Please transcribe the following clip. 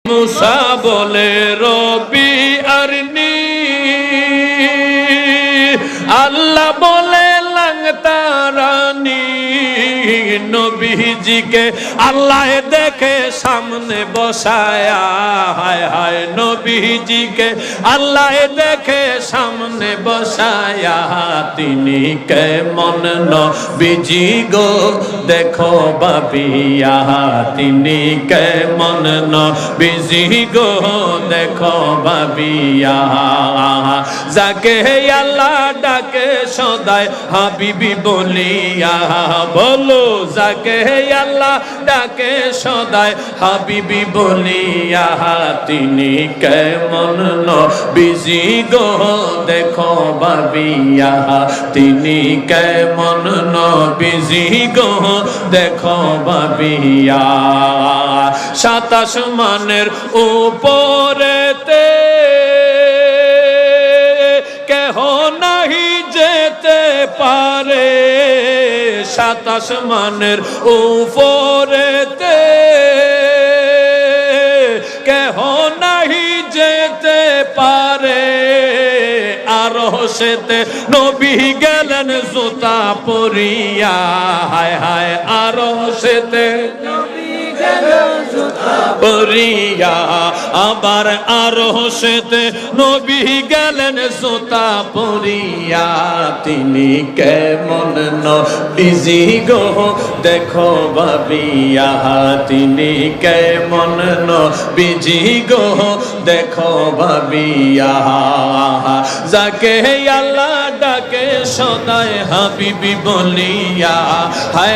মুসা বলে রব্বি আরনি, আল্লাহ বলে লাংতারানি। নবীজিকে আল্লাহ দেখে সামনে বসায়া, হায় হায় নবীজিকে আল্লাহ দেখে সামনে বসায়া। তিনি কেমন নবীজি গো দেখো ভাবিয়া, তিনি কেমন নবীজি গো দেখো ভাবিয়া। যাকে আল্লাহ ডাকে সদায় হাবিবি বলিয়া, বলো যাকে আল্লাহ ডাকে সদায় হাবিবি বলিয়া। তিনি কেমন নবীজি গো দেখো ভাবিয়া, তিনি কেমন নবীজি গো দেখো ভাবিয়া। 27 আসমানের উপরেতে কেহ নাহি যেতে পারে, 27 আসমানের উপরেতে কেহ নাহি যেতে পারে। আরশেতে নবী গেলেন জুতা পরিয়া, হায় হায় আরশেতে নবী গেলেন জুতা পরিয়া। আবার আরশেতে নবী গেলেন জুতা পরিয়া। তিনি কেমন নবীজি গো দেখো ভাবিয়া, তিনি কেমন নবীজি গো দেখো ভাবিয়া। যাকে আল্লাহ ডাকে সদায় হাবিবি বলিয়া, হায়